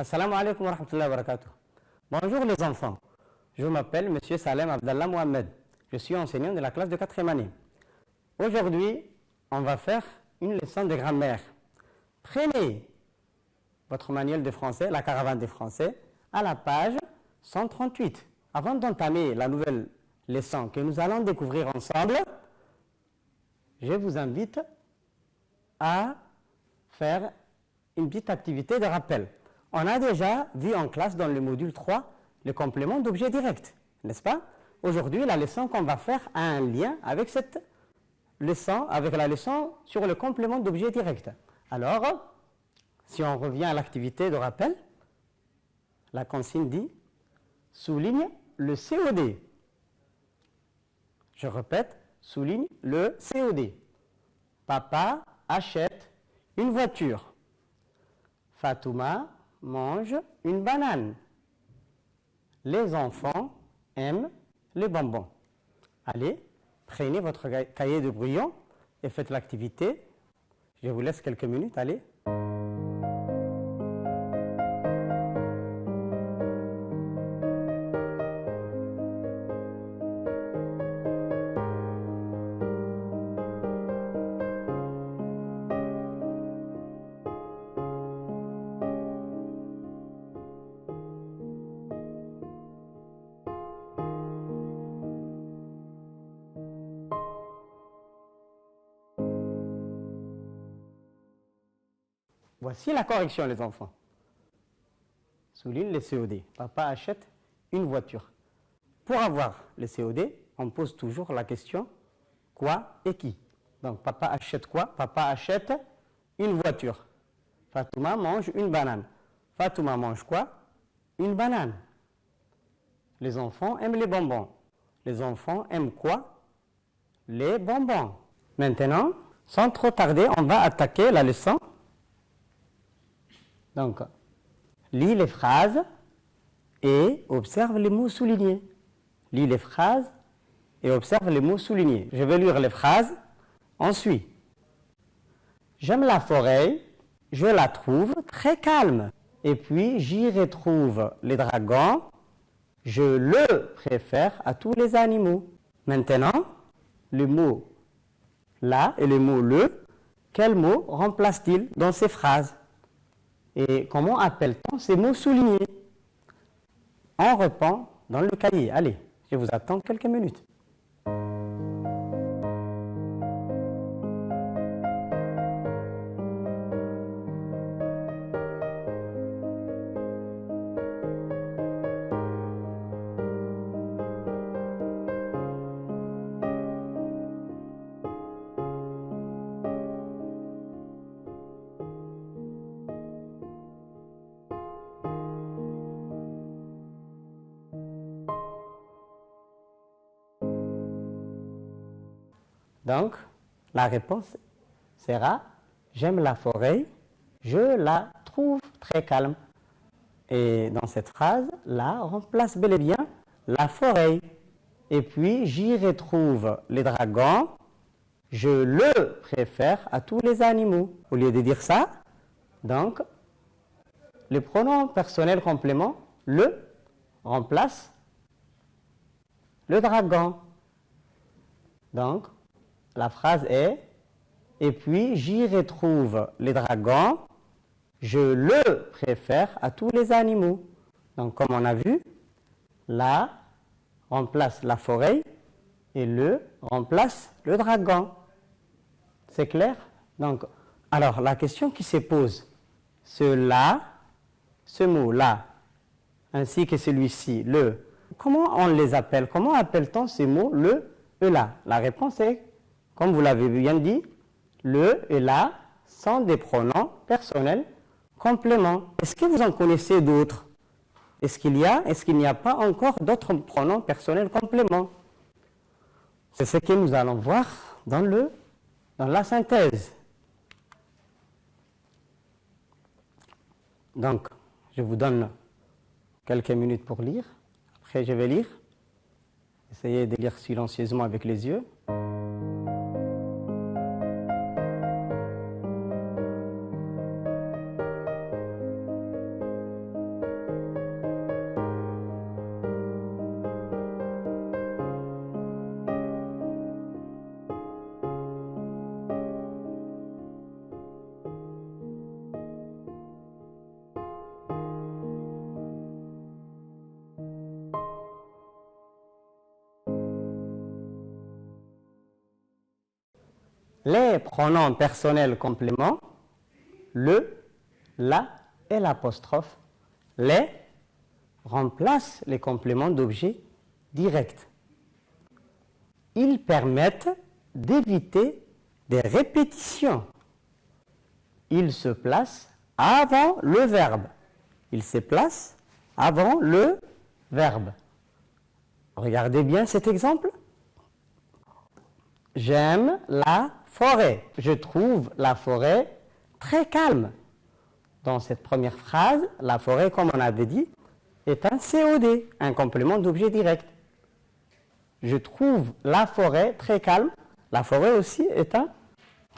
Assalamu alaikum wa rahmatullahi wa barakatuh. Bonjour les enfants, je m'appelle M. Salem Abdallah Mohamed. Je suis enseignant de la classe de 4e année. Aujourd'hui, on va faire une leçon de grammaire. Prenez votre manuel de français, la caravane des français, à la page 138. Avant d'entamer la nouvelle leçon que nous allons découvrir ensemble, je vous invite à faire une petite activité de rappel. On a déjà vu en classe dans le module 3 le complément d'objet direct, n'est-ce pas? Aujourd'hui, la leçon qu'on va faire a un lien avec cette leçon, avec la leçon sur le complément d'objet direct. Alors, si on revient à l'activité de rappel, la consigne dit « Souligne le COD ». Je répète, souligne le COD. Papa achète une voiture. Fatouma mange une banane. Les enfants aiment les bonbons. Allez, prenez votre cahier de brouillon et faites l'activité. Je vous laisse quelques minutes, allez. Voici la correction, les enfants. Souligne le COD. Papa achète une voiture. Pour avoir le COD, on pose toujours la question quoi et qui. Donc, papa achète quoi? Papa achète une voiture. Fatouma mange une banane. Fatouma mange quoi? Une banane. Les enfants aiment les bonbons. Les enfants aiment quoi? Les bonbons. Maintenant, sans trop tarder, on va attaquer la leçon. Donc, lis les phrases et observe les mots soulignés. Lis les phrases et observe les mots soulignés. Je vais lire les phrases. Ensuite, j'aime la forêt, je la trouve très calme. Et puis, j'y retrouve les dragons, je le préfère à tous les animaux. Maintenant, le mot là et le mot le, quel mot remplace-t-il dans ces phrases? Et comment appelle-t-on ces mots soulignés? On répond dans le cahier. Allez, je vous attends quelques minutes. Donc, la réponse sera « J'aime la forêt, je la trouve très calme ». Et dans cette phrase, « la » remplace bel et bien la forêt. Et puis, j'y retrouve les dragons, je le préfère à tous les animaux. Au lieu de dire ça, donc, le pronom personnel complément, le, remplace le dragon. Donc, la phrase est « Et puis j'y retrouve les dragons, je le préfère à tous les animaux ». Donc comme on a vu, la remplace la forêt et le remplace le dragon. C'est clair? Donc, alors la question qui se pose, ce là, ce mot là, ainsi que celui-ci, le, comment on les appelle? Comment appelle-t-on ces mots le et là? La réponse est, comme vous l'avez bien dit, le et la sont des pronoms personnels compléments. Est-ce que vous en connaissez d'autres? Est-ce qu'il n'y a pas encore d'autres pronoms personnels compléments? C'est ce que nous allons voir dans la synthèse. Donc, je vous donne quelques minutes pour lire. Après, je vais lire. Essayez de lire silencieusement avec les yeux. les pronoms personnels compléments, le, la et l'apostrophe, les remplacent les compléments d'objets directs. Ils permettent d'éviter des répétitions. Ils se placent avant le verbe. Ils se placent avant le verbe. Regardez bien cet exemple. J'aime la forêt. Je trouve la forêt très calme. Dans cette première phrase, la forêt, comme on avait dit, est un COD, un complément d'objet direct. Je trouve la forêt très calme. La forêt aussi est un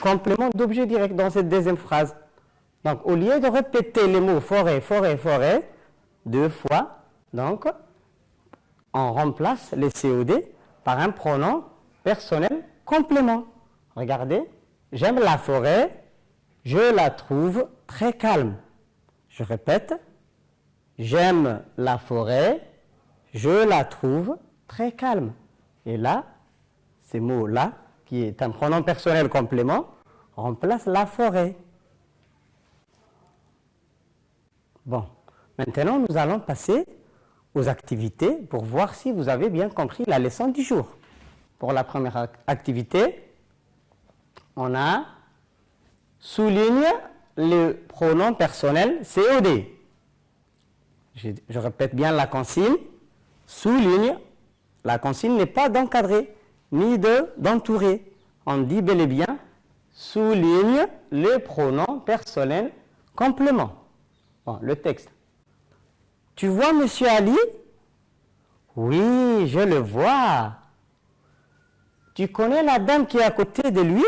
complément d'objet direct dans cette deuxième phrase. Donc, au lieu de répéter les mots forêt, forêt, forêt, deux fois, donc, on remplace les COD par un pronom personnel complément. Regardez, j'aime la forêt, je la trouve très calme. Je répète, j'aime la forêt, je la trouve très calme. Et là, ces mots-là, qui est un pronom personnel complément, remplace la forêt. Bon, maintenant nous allons passer aux activités pour voir si vous avez bien compris la leçon du jour. Pour la première activité, on a souligne le pronom personnel COD. Je répète bien la consigne. Souligne, la consigne n'est pas d'encadrer ni d'entourer. On dit bel et bien souligne le pronom personnel complément. Bon, le texte. Tu vois Monsieur Ali? Oui, je le vois. Tu connais la dame qui est à côté de lui?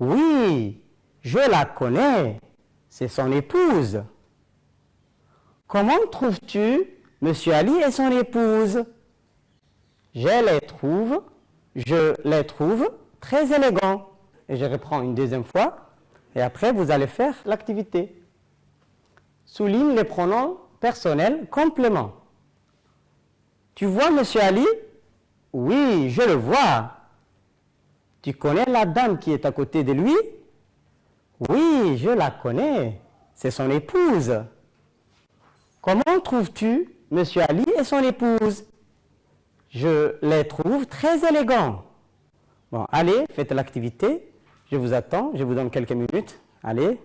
Oui, je la connais. C'est son épouse. Comment trouves-tu Monsieur Ali et son épouse? Je les trouve très élégants. Et je reprends une deuxième fois. Et après, vous allez faire l'activité. Souligne les pronoms personnels compléments. Tu vois Monsieur Ali? Oui, je le vois. Tu connais la dame qui est à côté de lui? Oui, je la connais. C'est son épouse. Comment trouves-tu Monsieur Ali et son épouse? Je les trouve très élégants. Bon, allez, faites l'activité. Je vous attends, je vous donne quelques minutes. Allez.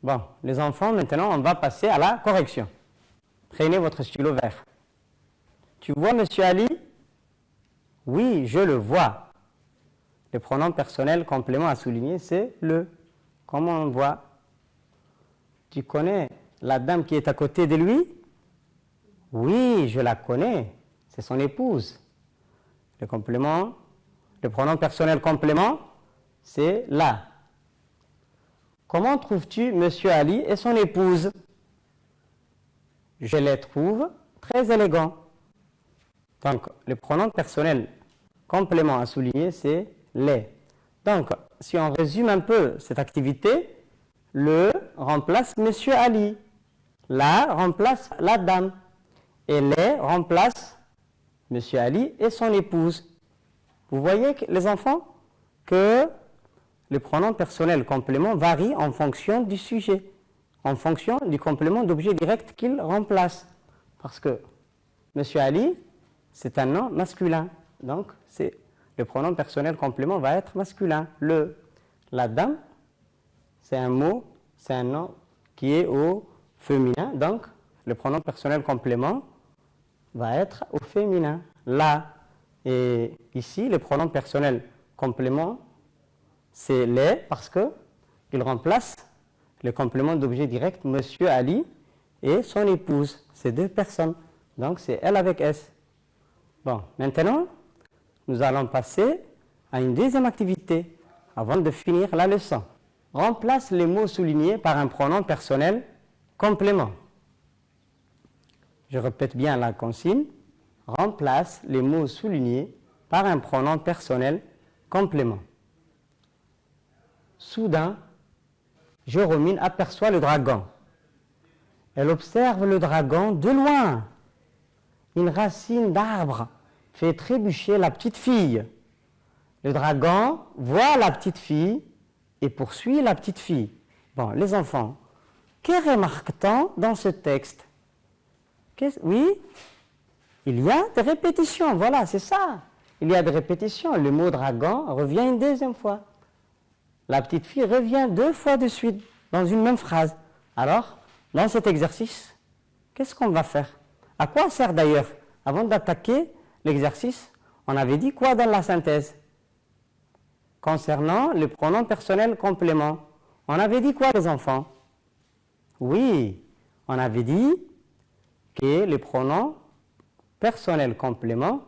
Bon, les enfants, maintenant, on va passer à la correction. Prenez votre stylo vert. Tu vois Monsieur Ali? Oui, je le vois. Le pronom personnel complément à souligner, c'est le. Comment on voit? Tu connais la dame qui est à côté de lui? Oui, je la connais. C'est son épouse. Le complément, le pronom personnel complément, c'est la. Comment trouves-tu Monsieur Ali et son épouse? Je les trouve très élégants. Donc, le pronom personnel complément à souligner, c'est les. Donc, si on résume un peu cette activité, le remplace Monsieur Ali, la remplace la dame, et les remplace Monsieur Ali et son épouse. Vous voyez, les enfants, que le pronom personnel complément varie en fonction du sujet, en fonction du complément d'objet direct qu'il remplace. Parce que Monsieur Ali, c'est un nom masculin. Donc, le pronom personnel complément va être masculin. La dame, c'est un mot, c'est un nom qui est au féminin. Donc, le pronom personnel complément va être au féminin. La. Et ici, le pronom personnel complément, c'est les, parce qu'il remplace le complément d'objet direct Monsieur Ali et son épouse. C'est deux personnes. Donc, c'est elle avec S. Bon, maintenant, nous allons passer à une deuxième activité avant de finir la leçon. Remplace les mots soulignés par un pronom personnel complément. Je répète bien la consigne. Remplace les mots soulignés par un pronom personnel complément. Soudain, Jérôme aperçoit le dragon. Elle observe le dragon de loin. Une racine d'arbre fait trébucher la petite fille. Le dragon voit la petite fille et poursuit la petite fille. Bon, les enfants, que remarque-t-on dans ce texte? Oui, il y a des répétitions, voilà, c'est ça. Il y a des répétitions. Le mot dragon revient une deuxième fois. La petite fille revient 2 fois de suite dans une même phrase. Alors, dans cet exercice, qu'est-ce qu'on va faire? À quoi sert d'ailleurs? Avant d'attaquer l'exercice, on avait dit quoi dans la synthèse? Concernant les pronoms personnels compléments, on avait dit quoi les enfants? Oui, on avait dit que les pronoms personnels compléments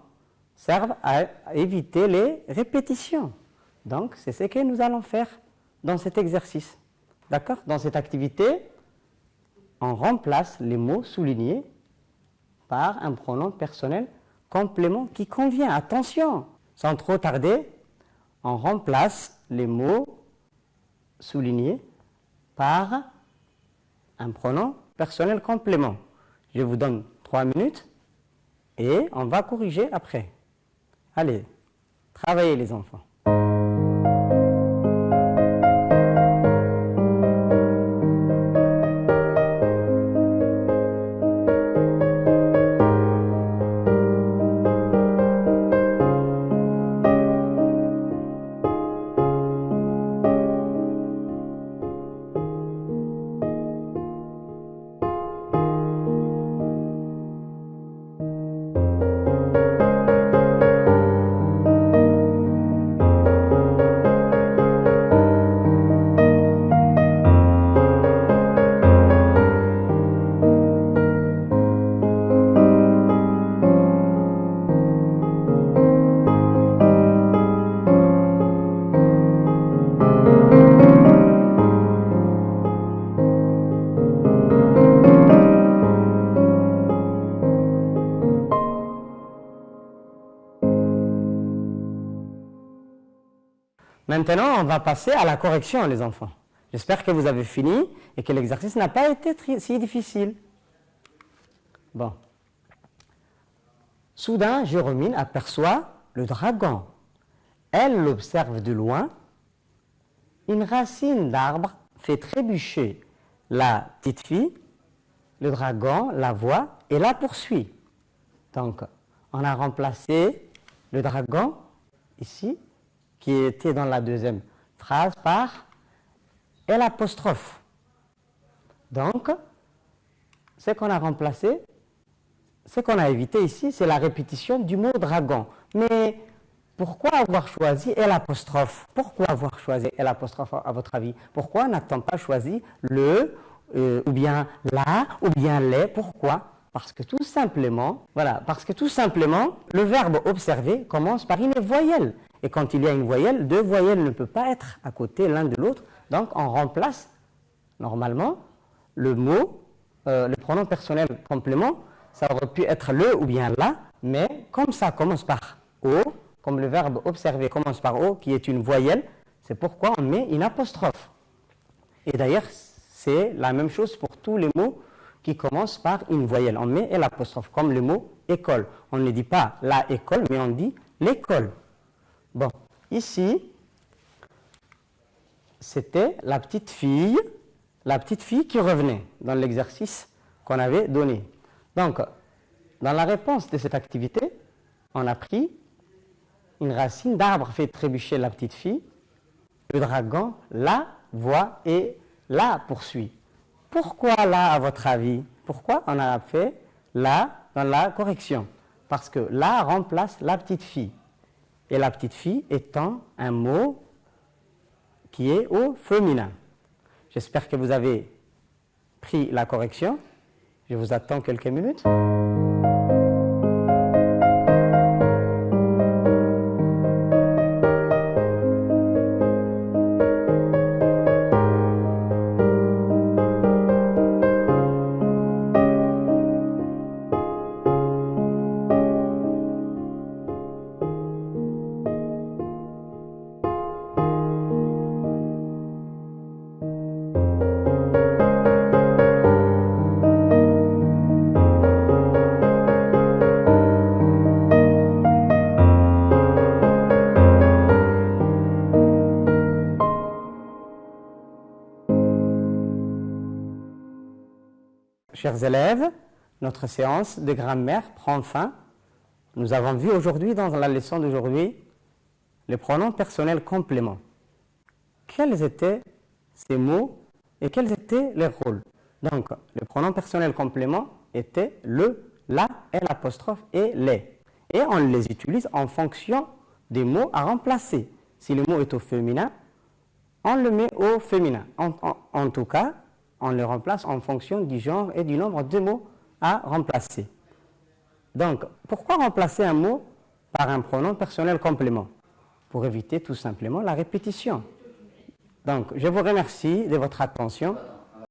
servent à éviter les répétitions. Donc, c'est ce que nous allons faire dans cet exercice. D'accord? Dans cette activité, on remplace les mots soulignés par un pronom personnel complément qui convient. Attention, sans trop tarder, on remplace les mots soulignés par un pronom personnel complément. Je vous donne 3 minutes et on va corriger après. Allez, travaillez les enfants. Maintenant, on va passer à la correction, les enfants. J'espère que vous avez fini et que l'exercice n'a pas été si difficile. Bon. Soudain, Jérôme aperçoit le dragon. Elle l'observe de loin. Une racine d'arbre fait trébucher la petite fille. Le dragon la voit et la poursuit. Donc, on a remplacé le dragon ici, qui était dans la deuxième phrase, par l'apostrophe. Donc, ce qu'on a remplacé, ce qu'on a évité ici, c'est la répétition du mot dragon. Mais pourquoi avoir choisi l'apostrophe? Pourquoi avoir choisi l'apostrophe à votre avis? Pourquoi n'a-t-on pas choisi le, ou bien la, ou bien les? Pourquoi? Parce que tout simplement, le verbe observer commence par une voyelle. Et quand il y a une voyelle, 2 voyelles ne peuvent pas être à côté l'un de l'autre. Donc, on remplace normalement le mot, le pronom personnel complément. Ça aurait pu être le ou bien la, mais comme ça commence par O, comme le verbe observer commence par O, qui est une voyelle, c'est pourquoi on met une apostrophe. Et d'ailleurs, c'est la même chose pour tous les mots qui commencent par une voyelle. On met l'apostrophe, comme le mot école. On ne dit pas la école, mais on dit l'école. Bon, ici, c'était la petite fille qui revenait dans l'exercice qu'on avait donné. Donc, dans la réponse de cette activité, on a pris une racine d'arbre fait trébucher la petite fille, le dragon la voit et la poursuit. Pourquoi là, à votre avis? Pourquoi on a fait là dans la correction? Parce que là remplace la petite fille. Et la petite fille étant un mot qui est au féminin. J'espère que vous avez pris la correction. Je vous attends quelques minutes. chers élèves, notre séance de grammaire prend fin. Nous avons vu aujourd'hui, dans la leçon d'aujourd'hui, les pronoms personnels compléments. Quels étaient ces mots et quels étaient les rôles? Donc, les pronoms personnels compléments étaient le, la, et l'apostrophe et les. Et on les utilise en fonction des mots à remplacer. Si le mot est au féminin, on le met au féminin. En tout cas, on le remplace en fonction du genre et du nombre de mots à remplacer. Donc, pourquoi remplacer un mot par un pronom personnel complément? Pour éviter tout simplement la répétition. Donc, je vous remercie de votre attention.